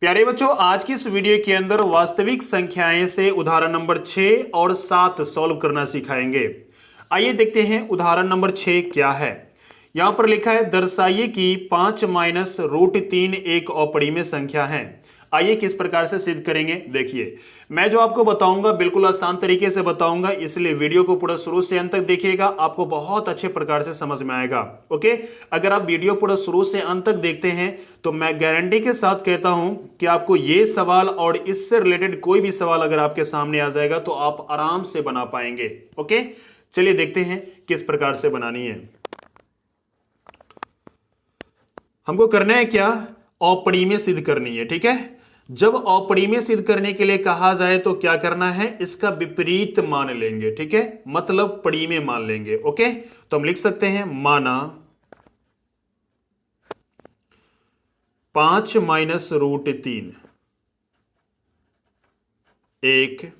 प्यारे बच्चों, आज की इस वीडियो के अंदर वास्तविक संख्याएं से उदाहरण नंबर 6 और 7 सॉल्व करना सिखाएंगे। आइए देखते हैं उदाहरण नंबर 6 क्या है। यहां पर लिखा है दर्शाइए कि 5 माइनस रूट 3 एक अपरिमेय संख्या है। आइए किस प्रकार से सिद्ध करेंगे। देखिए, मैं जो आपको बताऊंगा बिल्कुल आसान तरीके से बताऊंगा, इसलिए वीडियो को पूरा शुरू से अंत तक देखिएगा, आपको बहुत अच्छे प्रकार से समझ में आएगा। ओके, अगर आप वीडियो पूरा शुरू से अंत तक देखते हैं तो मैं गारंटी के साथ कहता हूं कि आपको ये सवाल और इससे रिलेटेड कोई भी सवाल अगर आपके सामने आ जाएगा तो आप आराम से बना पाएंगे। ओके, चलिए देखते हैं किस प्रकार से बनानी है। हमको करना है क्या, अपरिमेय सिद्ध करनी है। ठीक है, जब अपरिमेय सिद्ध करने के लिए कहा जाए तो क्या करना है, इसका विपरीत मान लेंगे। ठीक है, मतलब परिमेय मान लेंगे। ओके, तो हम लिख सकते हैं माना 5 माइनस रूट 3 एक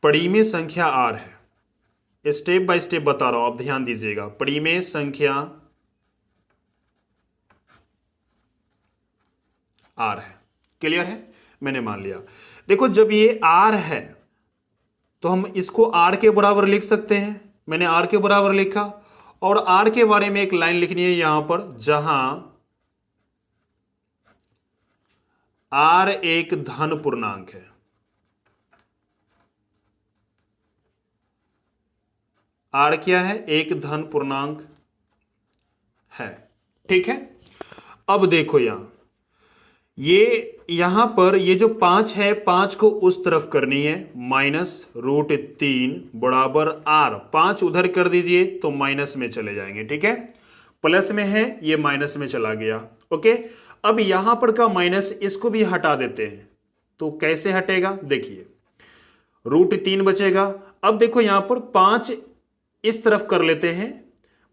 परिमेय संख्या आर है। स्टेप बाय स्टेप बता रहा हूं, आप ध्यान दीजिएगा। परिमेय संख्या आर है। क्लियर है, मैंने मान लिया। देखो, जब ये आर है तो हम इसको आर के बराबर लिख सकते हैं। मैंने आर के बराबर लिखा और आर के बारे में एक लाइन लिखनी है यहां पर, जहां आर एक धन पूर्णांक है। आर क्या है, एक धन पूर्णांक है। ठीक है, अब देखो यहां पर ये जो 5 है, 5 को उस तरफ करनी है, माइनस रूट 3 बराबर आर। 5 उधर कर दीजिए तो माइनस में चले जाएंगे। ठीक है, प्लस में है, ये माइनस में चला गया। ओके, अब यहां पर का माइनस इसको भी हटा देते हैं। तो कैसे हटेगा, देखिए, रूट 3 बचेगा। अब देखो यहां पर 5 इस तरफ कर लेते हैं,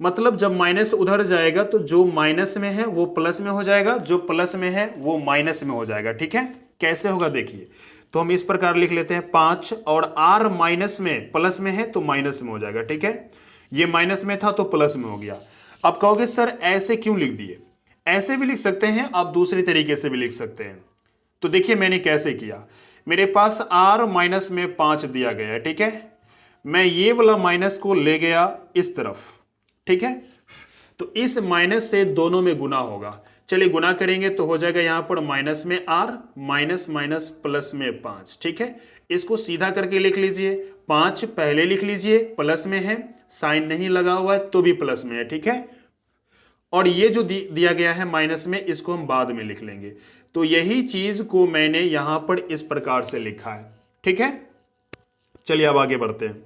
मतलब जब माइनस उधर जाएगा तो जो माइनस में है वो प्लस में हो जाएगा, जो प्लस में है वो माइनस में हो जाएगा। ठीक है, कैसे होगा देखिए, तो हम इस प्रकार लिख लेते हैं 5 और आर माइनस में प्लस में है तो माइनस में हो जाएगा। ठीक है, ये माइनस में था तो प्लस में हो गया। अब कहोगे सर ऐसे क्यों लिख दिए, ऐसे भी लिख सकते हैं, आप दूसरी तरीके से भी लिख सकते हैं। तो देखिए मैंने कैसे किया, मेरे पास आर माइनस में 5 दिया गया है। ठीक है, मैं ये वाला माइनस को ले गया इस तरफ। ठीक है, तो इस माइनस से दोनों में गुना होगा। चलिए गुना करेंगे तो हो जाएगा यहां पर माइनस में आर, माइनस माइनस प्लस में 5। ठीक है, इसको सीधा करके लिख लीजिए। 5 पहले लिख लीजिए, प्लस में है, साइन नहीं लगा हुआ है तो भी प्लस में है। ठीक है, और ये जो दिया गया है माइनस में, इसको हम बाद में लिख लेंगे। तो यही चीज को मैंने यहां पर इस प्रकार से लिखा है। ठीक है, चलिए अब आगे बढ़ते हैं।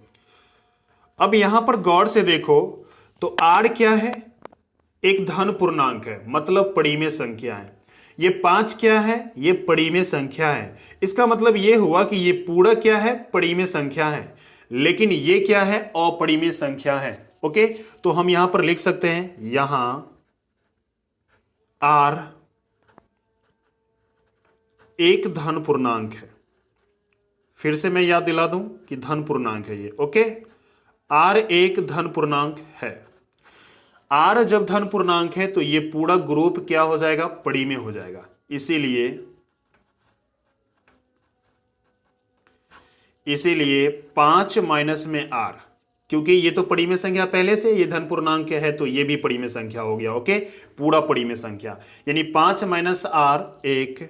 अब यहां पर गौर से देखो तो आर क्या है, एक धन पूर्णांक है, मतलब परिमेय संख्या है। ये 5 क्या है, ये परिमेय संख्या है। इसका मतलब ये हुआ कि ये पूरा क्या है, परिमेय संख्या है, लेकिन ये क्या है, अपरिमेय संख्या है। ओके, तो हम यहां पर लिख सकते हैं, यहां आर एक धन पूर्णांक है। फिर से मैं याद दिला दूं कि धन पूर्णांक है ये। ओके, आर एक धन पूर्णांक है। आर जब धन पूर्णांक है तो ये पूरा ग्रुप क्या हो जाएगा, परिमेय हो जाएगा। इसीलिए 5 माइनस में आर, क्योंकि ये तो परिमेय संख्या पहले से, ये धन पूर्णांक है तो ये भी परिमेय संख्या हो गया। ओके, पूरा परिमेय संख्या, यानी 5 माइनस आर एक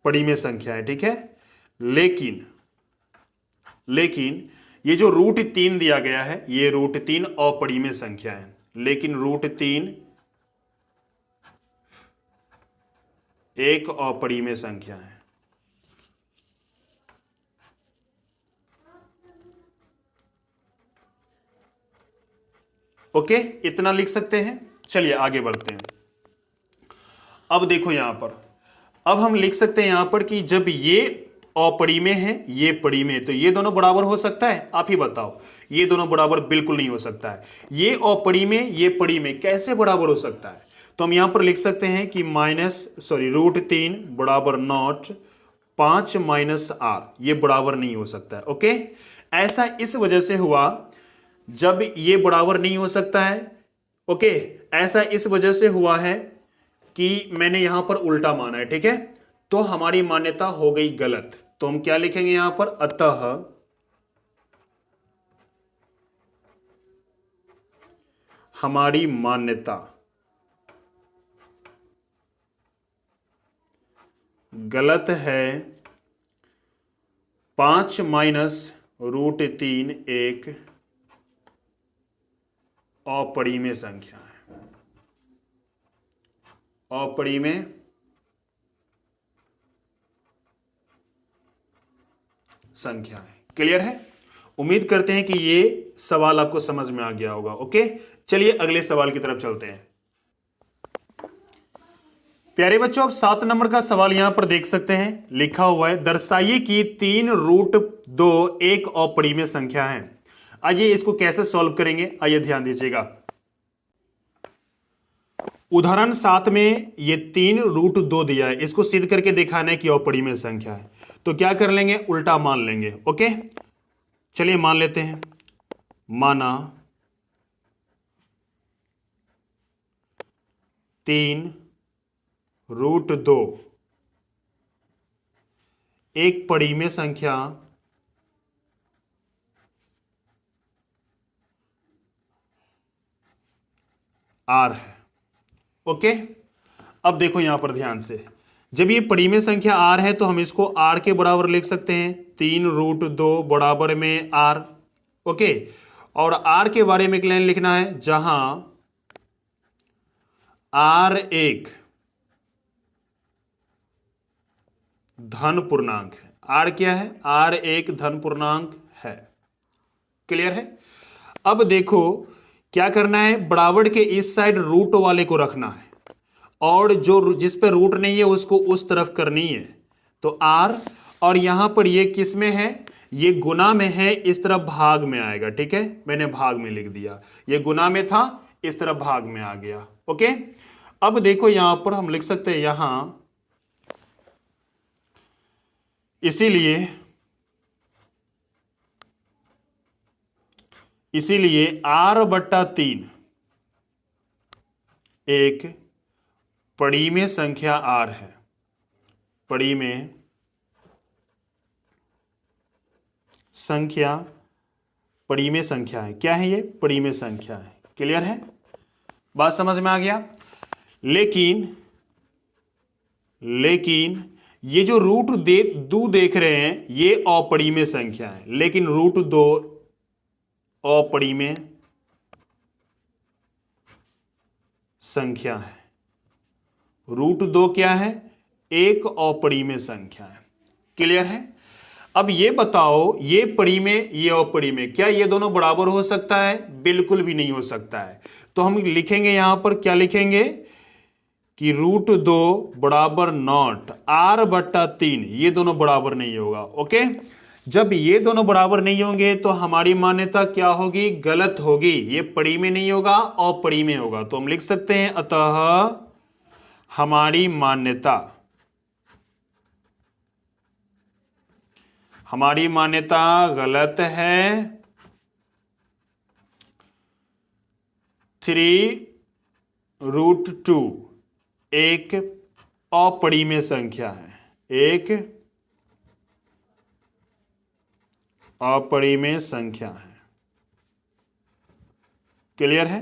परिमेय संख्या है। ठीक है, लेकिन ये जो रूट 3 दिया गया है, ये रूट 3 अपरिमेय संख्या है, लेकिन रूट 3 एक अपरिमेय संख्या है। ओके, इतना लिख सकते हैं। चलिए आगे बढ़ते हैं। अब देखो यहां पर, अब हम लिख सकते हैं यहां पर कि जब ये अपरिमेय है, ये परिमेय, तो ये दोनों बराबर हो सकता है, आप ही बताओ। ये दोनों बराबर बिल्कुल नहीं हो सकता है। ये अपरिमेय, ये परिमेय, कैसे बराबर हो सकता है? तो हम यहां पर लिख सकते हैं कि रूट 3 बराबर नॉट 5 माइनस आर, ये बराबर नहीं हो सकता है। ओके, ऐसा इस वजह से हुआ जब ये बराबर नहीं हो सकता है। ओके, ऐसा इस वजह से हुआ है कि मैंने यहां पर उल्टा माना है, ठीक है, तो हमारी मान्यता हो गई गलत। तो हम क्या लिखेंगे यहां पर, अतः हमारी मान्यता गलत है। 5 माइनस रूट 3 एक अपरिमेय संख्या है, अपरिमेय संख्या है। क्लियर है? उम्मीद करते हैं कि ये सवाल आपको समझ में आ गया होगा। ओके, चलिए अगले सवाल की तरफ चलते हैं। प्यारे बच्चों, आप 7 नंबर का सवाल यहां पर देख सकते हैं, लिखा हुआ है दर्शाइए कि 3 रूट 2 एक अपरिमेय संख्या है। आइए इसको कैसे सॉल्व करेंगे, आइए ध्यान दीजिएगा। उदाहरण 7 में ये 3 रूट 2 दिया है, इसको सिद्ध करके दिखाना है कि अपरिमेय संख्या है। तो क्या कर लेंगे, उल्टा मान लेंगे। ओके, चलिए मान लेते हैं। माना 3 रूट 2 एक परिमेय संख्या आर है। ओके, अब देखो यहां पर ध्यान से, जब ये परिमेय संख्या आर है तो हम इसको आर के बराबर लिख सकते हैं, 3 रूट 2 बराबर में आर। ओके, और आर के बारे में एक लाइन लिखना है, जहां आर एक धन पूर्णांक है। आर क्या है, आर एक धन पूर्णांक है। क्लियर है? अब देखो क्या करना है, बराबर के इस साइड रूट वाले को रखना है और जो जिस पे रूट नहीं है उसको उस तरफ करनी है। तो आर, और यहां पर ये किस में है, ये गुना में है, इस तरफ भाग में आएगा। ठीक है, मैंने भाग में लिख दिया, ये गुना में था, इस तरफ भाग में आ गया। ओके, अब देखो यहां पर हम लिख सकते हैं यहां, इसीलिए r/3 एक परिमेय संख्या r है। परिमेय संख्या, परिमेय संख्या है। क्या है ये, परिमेय संख्या है। क्लियर है, बात समझ में आ गया। लेकिन ये जो रूट 2 देख रहे हैं ये अपरिमेय संख्या है, लेकिन रूट 2 अपरिमेय संख्या है। रूट 2 क्या है, एक अपरिमेय संख्या है। क्लियर है? अब ये बताओ, ये परिमेय ये अपरिमेय, क्या ये दोनों बराबर हो सकता है? बिल्कुल भी नहीं हो सकता है। तो हम लिखेंगे यहां पर, क्या लिखेंगे कि रूट 2 बराबर नॉट r/3, ये दोनों बराबर नहीं होगा। ओके, जब ये दोनों बराबर नहीं होंगे तो हमारी मान्यता क्या होगी, गलत होगी। ये परिमेय नहीं होगा, अपरिमेय होगा। तो हम लिख सकते हैं अतः हमारी मान्यता गलत है। 3 रूट 2 एक अपरिमेय संख्या है, एक अपरिमेय संख्या है। क्लियर है?